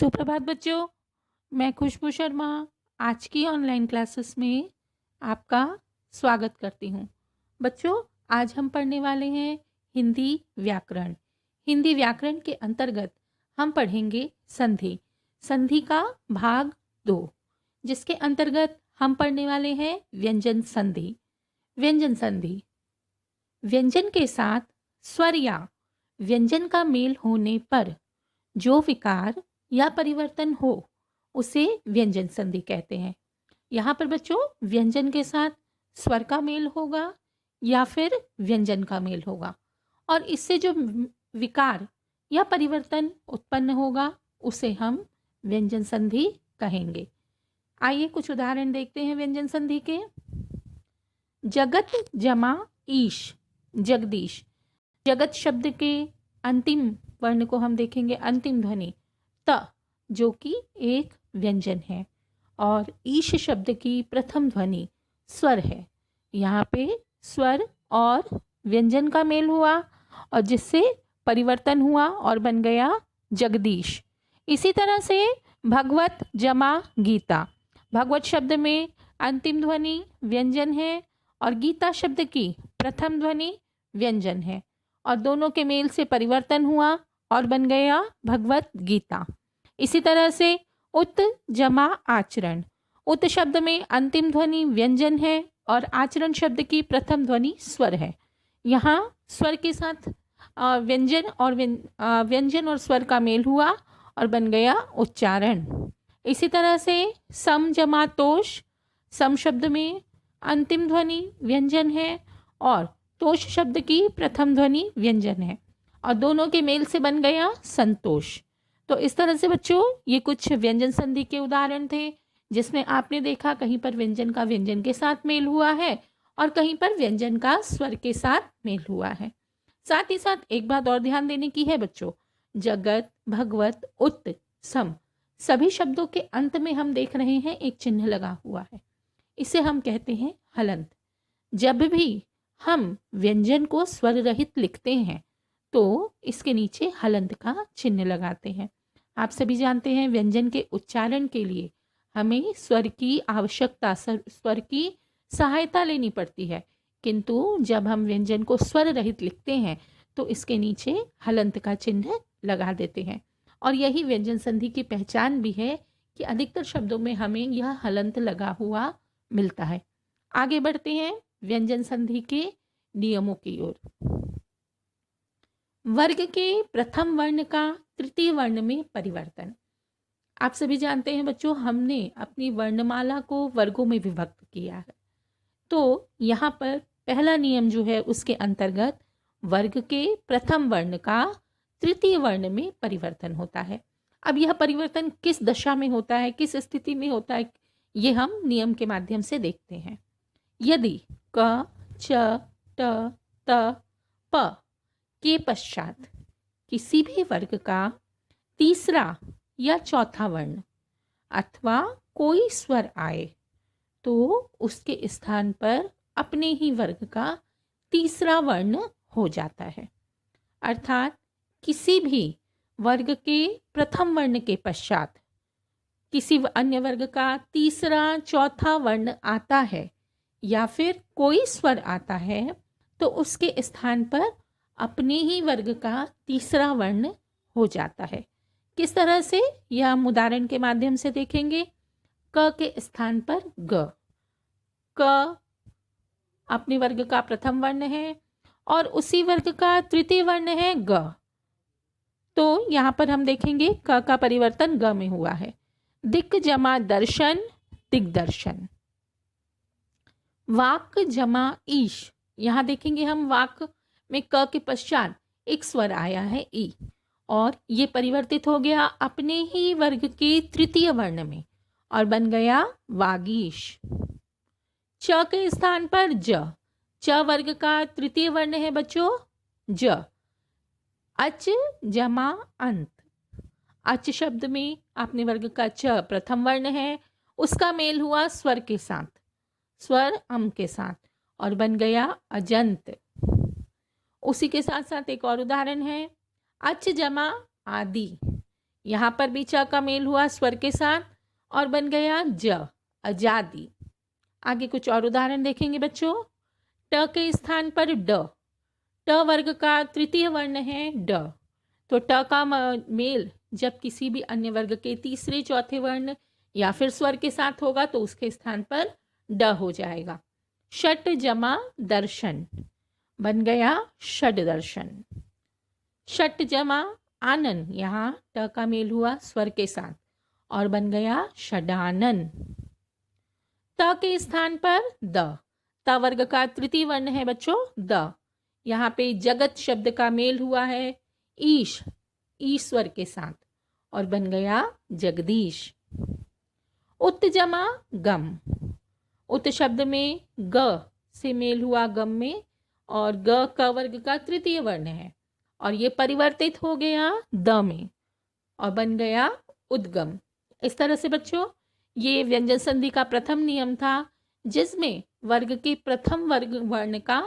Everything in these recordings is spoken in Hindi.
सुप्रभात बच्चों, मैं खुशबू शर्मा आज की ऑनलाइन क्लासेस में आपका स्वागत करती हूँ। बच्चों, आज हम पढ़ने वाले हैं हिंदी व्याकरण। हिंदी व्याकरण के अंतर्गत हम पढ़ेंगे संधि। संधि का भाग 2, जिसके अंतर्गत हम पढ़ने वाले हैं व्यंजन संधि। व्यंजन संधि व्यंजन के साथ स्वर या व्यंजन का मेल होने पर जो विकार या परिवर्तन हो उसे व्यंजन संधि कहते हैं। यहाँ पर बच्चों व्यंजन के साथ स्वर का मेल होगा या फिर व्यंजन का मेल होगा और इससे जो विकार या परिवर्तन उत्पन्न होगा उसे हम व्यंजन संधि कहेंगे। आइए कुछ उदाहरण देखते हैं व्यंजन संधि के। जगत जमा ईश, जगदीश। जगत शब्द के अंतिम वर्ण को हम देखेंगे, अंतिम ध्वनि त, जो कि एक व्यंजन है, और ईश शब्द की प्रथम ध्वनि स्वर है। यहाँ पे स्वर और व्यंजन का मेल हुआ और जिससे परिवर्तन हुआ और बन गया जगदीश। इसी तरह से भगवत जमा गीता। भगवत शब्द में अंतिम ध्वनि व्यंजन है और गीता शब्द की प्रथम ध्वनि व्यंजन है और दोनों के मेल से परिवर्तन हुआ और बन गया भगवत गीता। इसी तरह से उत जमा आचरण। उत शब्द में अंतिम ध्वनि व्यंजन है और आचरण शब्द की प्रथम ध्वनि स्वर है। यहाँ स्वर के साथ व्यंजन और स्वर का मेल हुआ और बन गया उच्चारण। इसी तरह से सम जमा तोष। सम शब्द में अंतिम ध्वनि व्यंजन है और तोष शब्द की प्रथम ध्वनि व्यंजन है और दोनों के मेल से बन गया संतोष। तो इस तरह से बच्चों ये कुछ व्यंजन संधि के उदाहरण थे जिसमें आपने देखा कहीं पर व्यंजन का व्यंजन के साथ मेल हुआ है और कहीं पर व्यंजन का स्वर के साथ मेल हुआ है। साथ ही साथ एक बात और ध्यान देने की है बच्चों, जगत, भगवत, उत, सम सभी शब्दों के अंत में हम देख रहे हैं एक चिन्ह लगा हुआ है। इसे हम कहते हैं हलंत। जब भी हम व्यंजन को स्वर रहित लिखते हैं तो इसके नीचे हलंत का चिन्ह लगाते हैं। आप सभी जानते हैं व्यंजन के उच्चारण के लिए हमें स्वर की आवश्यकता, स्वर की सहायता लेनी पड़ती है, किंतु जब हम व्यंजन को स्वर रहित लिखते हैं तो इसके नीचे हलंत का चिन्ह लगा देते हैं और यही व्यंजन संधि की पहचान भी है कि अधिकतर शब्दों में हमें यह हलंत लगा हुआ मिलता है। आगे बढ़ते हैं व्यंजन संधि के नियमों की ओर। वर्ग के प्रथम वर्ण का तृतीय वर्ण में परिवर्तन। आप सभी जानते हैं बच्चों, हमने अपनी वर्णमाला को वर्गों में विभक्त किया है, तो यहाँ पर पहला नियम जो है उसके अंतर्गत वर्ग के प्रथम वर्ण का तृतीय वर्ण में परिवर्तन होता है। अब यह परिवर्तन किस दशा में होता है, किस स्थिति में होता है, ये हम नियम के माध्यम से देखते हैं। यदि क, च, ट, त, प के पश्चात किसी भी वर्ग का तीसरा या चौथा वर्ण अथवा कोई स्वर आए तो उसके स्थान पर अपने ही वर्ग का तीसरा वर्ण हो जाता है। अर्थात किसी भी वर्ग के प्रथम वर्ण के पश्चात किसी अन्य वर्ग का तीसरा चौथा वर्ण आता है या फिर कोई स्वर आता है तो उसके स्थान पर अपने ही वर्ग का तीसरा वर्ण हो जाता है। किस तरह से, यह हम उदाहरण के माध्यम से देखेंगे। क के स्थान पर ग। क अपने वर्ग का प्रथम वर्ण है और उसी वर्ग का तृतीय वर्ण है ग, तो यहाँ पर हम देखेंगे क का परिवर्तन ग में हुआ है। दिक् जमा दर्शन, दिग्दर्शन। वाक जमा ईश। यहाँ देखेंगे हम वाक में क के पश्चात एक स्वर आया है ई और ये परिवर्तित हो गया अपने ही वर्ग के तृतीय वर्ण में और बन गया वागीश। च के स्थान पर ज। च वर्ग का तृतीय वर्ण है बच्चों ज। अच जमा अंत। अच शब्द में अपने वर्ग का च प्रथम वर्ण है, उसका मेल हुआ स्वर के साथ, स्वर अम के साथ और बन गया अजंत। उसी के साथ साथ एक और उदाहरण है अच जमा आदि। यहाँ पर भी च का मेल हुआ स्वर के साथ और बन गया ज, आजादी। आगे कुछ और उदाहरण देखेंगे बच्चों। ट के स्थान पर ड, ट वर्ग का तृतीय वर्ण है ड, तो ट का मेल जब किसी भी अन्य वर्ग के तीसरे चौथे वर्ण या फिर स्वर के साथ होगा तो उसके स्थान पर ड हो जाएगा। षट जमा दर्शन बन गया षड दर्शन। षट जमा आनन, यहाँ ट का मेल हुआ स्वर के साथ और बन गया षडानन। त के स्थान पर द, त वर्ग का तृतीय वर्ण है बच्चों द, यहाँ पे जगत शब्द का मेल हुआ है ईश, ईश्वर के साथ और बन गया जगदीश। उत जमा गम, उत शब्द में ग से मेल हुआ गम में और ग का वर्ग का तृतीय वर्ण है और ये परिवर्तित हो गया द में और बन गया उद्गम। इस तरह से बच्चों ये व्यंजन संधि का प्रथम नियम था जिसमें वर्ग के प्रथम वर्ग वर्ण का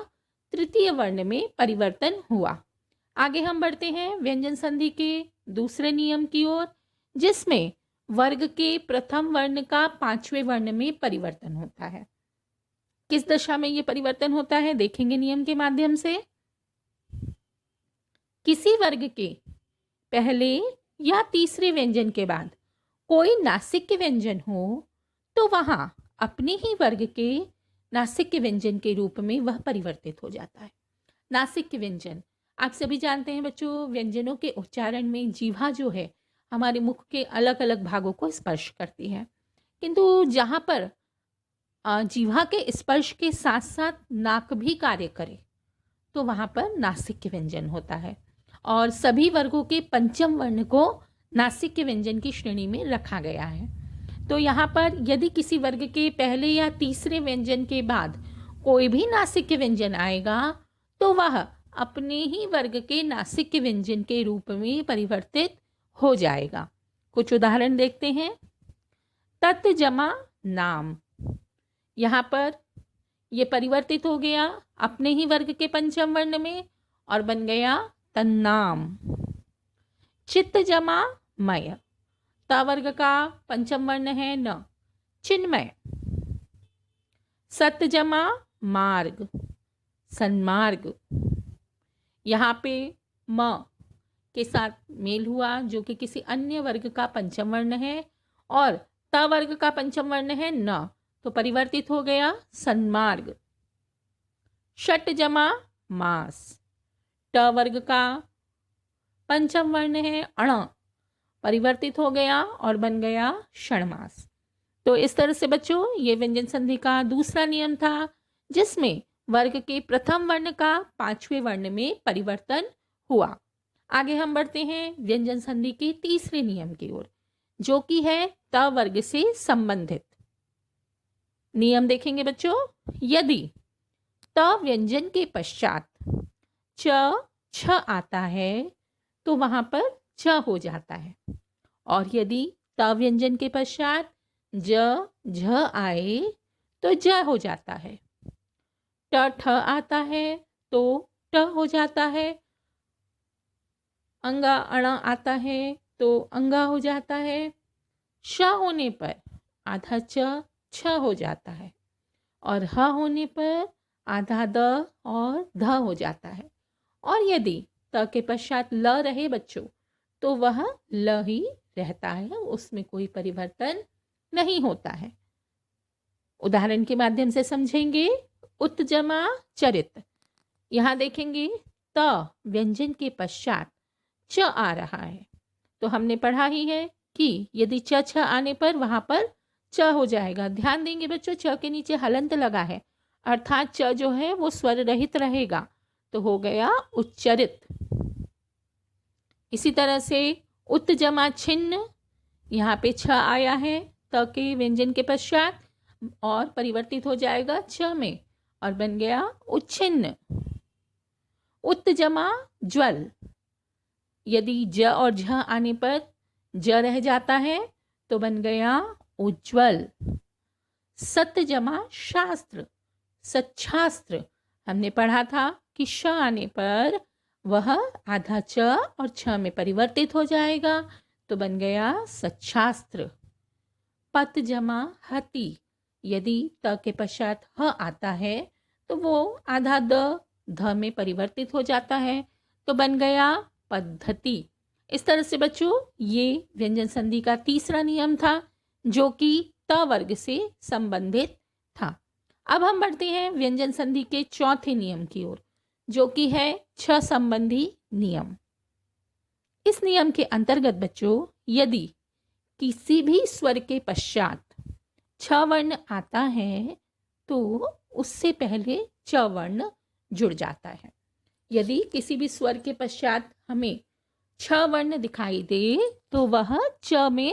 तृतीय वर्ण में परिवर्तन हुआ। आगे हम बढ़ते हैं व्यंजन संधि के दूसरे नियम की ओर, जिसमें वर्ग के प्रथम वर्ण का पांचवें वर्ण में परिवर्तन होता है। किस दशा में ये परिवर्तन होता है देखेंगे नियम के माध्यम से। किसी वर्ग के पहले या तीसरे व्यंजन के बाद कोई नासिक्य व्यंजन हो तो वहां अपने ही वर्ग के नासिक्य व्यंजन के रूप में वह परिवर्तित हो जाता है। नासिक्य व्यंजन आप सभी जानते हैं बच्चों, व्यंजनों के उच्चारण में जीवा जो है हमारे मुख के अलग अलग भागों को स्पर्श करती है, किंतु जहाँ पर जीवा के स्पर्श के साथ साथ नाक भी कार्य करे तो वहाँ पर नासिक्य व्यंजन होता है और सभी वर्गों के पंचम वर्ण को नासिक्य व्यंजन की श्रेणी में रखा गया है। तो यहाँ पर यदि किसी वर्ग के पहले या तीसरे व्यंजन के बाद कोई भी नासिक्य व्यंजन आएगा तो वह अपने ही वर्ग के नासिक्य व्यंजन के रूप में परिवर्तित हो जाएगा। कुछ उदाहरण देखते हैं। तत् जमा नाम, यहाँ पर ये परिवर्तित हो गया अपने ही वर्ग के पंचम वर्ण में और बन गया तन्नाम। चित्त जमा मय, ता वर्ग का पंचम वर्ण है न, चिन्मय। सत जमा मार्ग, सन्मार्ग, यहाँ पे म के साथ मेल हुआ जो कि किसी अन्य वर्ग का पंचम वर्ण है और त वर्ग का पंचम वर्ण है न, तो परिवर्तित हो गया सन्मार्ग। षट जमा मास, ट वर्ग का पंचम वर्ण है अण, परिवर्तित हो गया और बन गया षणमास। तो इस तरह से बच्चों ये व्यंजन संधि का दूसरा नियम था जिसमें वर्ग के प्रथम वर्ण का पांचवें वर्ण में परिवर्तन हुआ। आगे हम बढ़ते हैं व्यंजन संधि के तीसरे नियम की ओर जो कि है त वर्ग से संबंधित नियम। देखेंगे बच्चों, यदि त व्यंजन के पश्चात च छ आता है तो वहां पर च हो जाता है और यदि त व्यंजन के पश्चात ज झ आए तो ज हो जाता है। ट ठ आता है तो ट हो जाता है। अंगा अण आता है तो अंगा हो जाता है। श होने पर आधा च छ हो जाता है और ह होने पर आधा द और ध हो जाता है। और यदि त के पश्चात ल रहे बच्चों तो वह ल ही रहता है, उसमें कोई परिवर्तन नहीं होता है। उदाहरण के माध्यम से समझेंगे। उत जमा चरित, यहाँ देखेंगे त व्यंजन के पश्चात च आ रहा है तो हमने पढ़ा ही है कि यदि च छ आने पर वहां पर च हो जाएगा। ध्यान देंगे बच्चों, च के नीचे हलंत लगा है अर्थात च जो है वो स्वर रहित रहेगा तो हो गया उच्चरित। इसी तरह से उत जमा छिन्न, यहाँ पे छ आया है त के व्यंजन के पश्चात और परिवर्तित हो जाएगा च में और बन गया उच्छिन्न। उत जमा ज्वल, यदि ज और झ आने पर ज रह जाता है तो बन गया उज्ज्वल। सत जमा शास्त्र, सच्छास्त्र, हमने पढ़ा था कि श आने पर वह आधा च और छ में परिवर्तित हो जाएगा तो बन गया सच्छास्त्र। पत जमा हति, यदि त के पश्चात ह आता है तो वो आधा ध में परिवर्तित हो जाता है, तो बन गया पद्धति। इस तरह से बच्चों ये व्यंजन संधि का तीसरा नियम था जो कि त वर्ग से संबंधित था। अब हम बढ़ते हैं व्यंजन संधि के चौथे नियम की ओर, जो कि है छ संबंधी नियम। इस नियम के अंतर्गत बच्चों यदि किसी भी स्वर के पश्चात छ वर्ण आता है तो उससे पहले च वर्ण जुड़ जाता है। यदि किसी भी स्वर के पश्चात हमें छ वर्ण दिखाई दे तो वह च में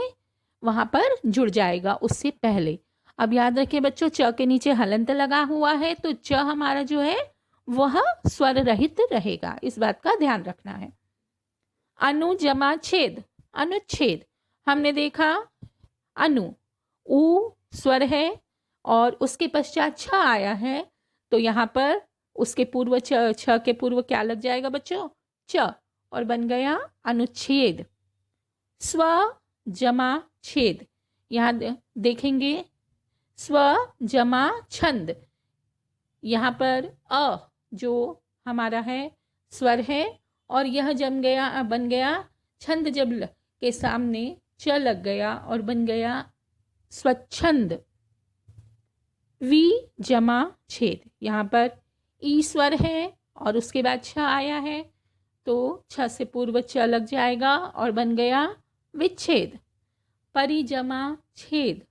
वहां पर जुड़ जाएगा उससे पहले। अब याद रखें बच्चों, च के नीचे हलंत लगा हुआ है तो च हमारा जो है वह स्वर रहित रहेगा, इस बात का ध्यान रखना है। अनु जमा छेद, अनुच्छेद। हमने देखा अनु उ स्वर है और उसके पश्चात छ आया है, तो यहाँ पर उसके पूर्व छ के पूर्व क्या लग जाएगा बच्चों? च, और बन गया अनुच्छेद। स्व जमा छेद, यहाँ देखेंगे स्व जमा छंद, यहाँ पर अ जो हमारा है स्वर है और यह जम गया, बन गया छंद, जब के सामने च लग गया और बन गया स्वच्छंद। वी जमा छेद, यहाँ पर ई स्वर है और उसके बाद छ आया है तो छ से पूर्व च लग जाएगा और बन गया विच्छेद। परिजमा छेद,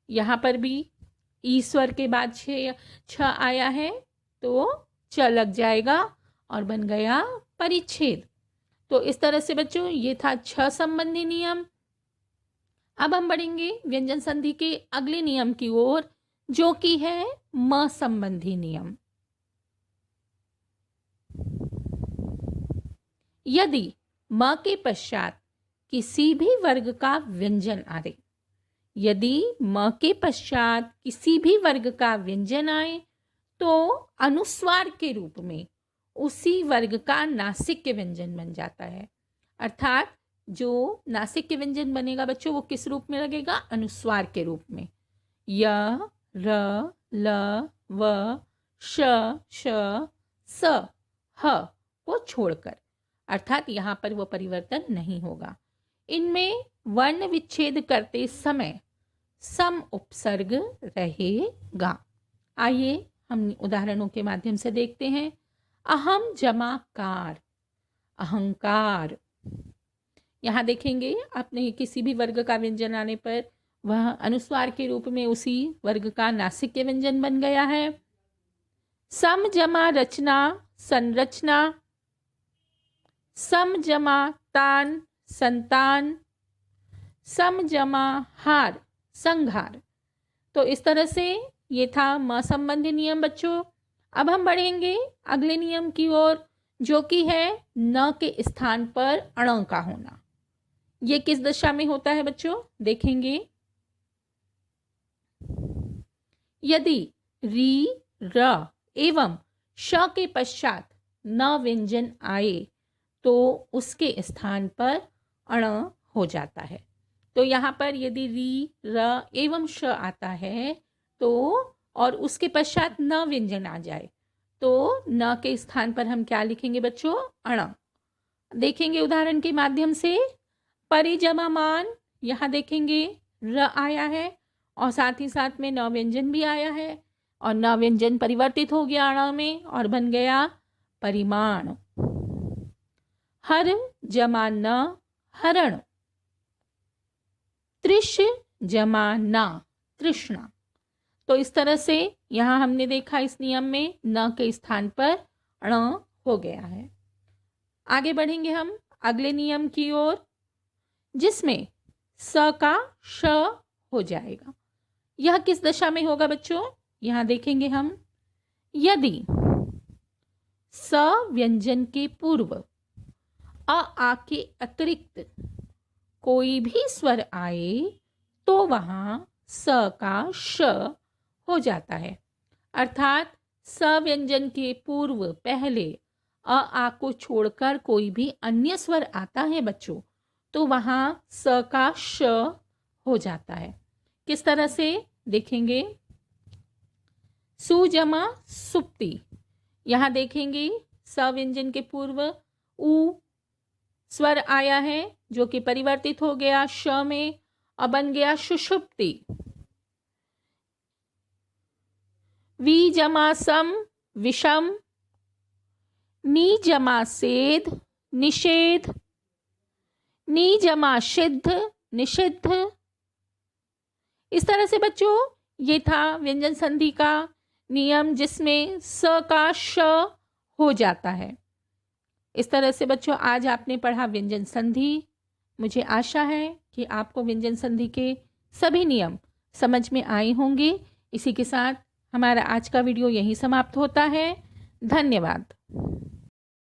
यहाँ पर भी ई स्वर के बाद छ आया है तो च लग जाएगा और बन गया परिच्छेद। तो इस तरह से बच्चों ये था छ संबंधी नियम। अब हम बढ़ेंगे व्यंजन संधि के अगले नियम की ओर, जो कि है म संबंधी नियम। यदि म के पश्चात किसी भी वर्ग का व्यंजन आए, यदि म के पश्चात किसी भी वर्ग का व्यंजन आए तो अनुस्वार के रूप में उसी वर्ग का नासिक व्यंजन बन जाता है। अर्थात जो नासिक व्यंजन बनेगा बच्चों वो किस रूप में लगेगा? अनुस्वार के रूप में। य, र, ल, व, श, स, ह को छोड़कर, अर्थात यहाँ पर वो परिवर्तन नहीं होगा। इनमें वर्ण विच्छेद करते समय सम उपसर्ग रहेगा। आइए हम उदाहरणों के माध्यम से देखते हैं। अहम जमा कार, अहंकार। यहाँ देखेंगे आपने किसी भी वर्ग का व्यंजन आने पर वह अनुस्वार के रूप में उसी वर्ग का नासिक व्यंजन बन गया है। सम जमा रचना, संरचना। सम जमा तान, संतान। सम जमा हार, संहार। तो इस तरह से ये था म संबंधी नियम बच्चों। अब हम बढ़ेंगे अगले नियम की ओर, जो कि है न के स्थान पर अण का होना। ये किस दशा में होता है बच्चों? देखेंगे। यदि री, र एवं श के पश्चात न व्यंजन आए तो उसके स्थान पर अण हो जाता है। तो यहाँ पर यदि री, र एवं श आता है तो और उसके पश्चात न व्यंजन आ जाए तो न के स्थान पर हम क्या लिखेंगे बच्चों? अण। देखेंगे उदाहरण के माध्यम से। परिजमा मान, यहाँ देखेंगे र आया है और साथ ही साथ में न व्यंजन भी आया है और न व्यंजन परिवर्तित हो गया अण में और बन गया परिमाण। हर जमा न, हरण। त्रिश जमा ना, तृष्णा। तो इस तरह से यहाँ हमने देखा इस नियम में न के स्थान पर अण हो गया है। आगे बढ़ेंगे हम अगले नियम की ओर, जिसमें स का श हो जाएगा। यह किस दशा में होगा बच्चों? यहाँ देखेंगे हम। यदि स व्यंजन के पूर्व आ के अतिरिक्त कोई भी स्वर आए तो वहां स का श हो जाता है। अर्थात स व्यंजन के पूर्व पहले आ को छोड़कर कोई भी अन्य स्वर आता है बच्चों तो वहाँ स का श हो जाता है। किस तरह से देखेंगे? सु जमा सुप्ति, यहाँ देखेंगे स व्यंजन के पूर्व उ स्वर आया है जो कि परिवर्तित हो गया श में और बन गया सुषुप्ति। वी जमा सम विषम, नी जमा सेध निषेध, नी जमा सिद्ध निषिद्ध। इस तरह से बच्चों ये था व्यंजन संधि का नियम जिसमें स का श हो जाता है। इस तरह से बच्चों आज आपने पढ़ा व्यंजन संधि। मुझे आशा है कि आपको व्यंजन संधि के सभी नियम समझ में आए होंगे। इसी के साथ हमारा आज का वीडियो यहीं समाप्त होता है। धन्यवाद।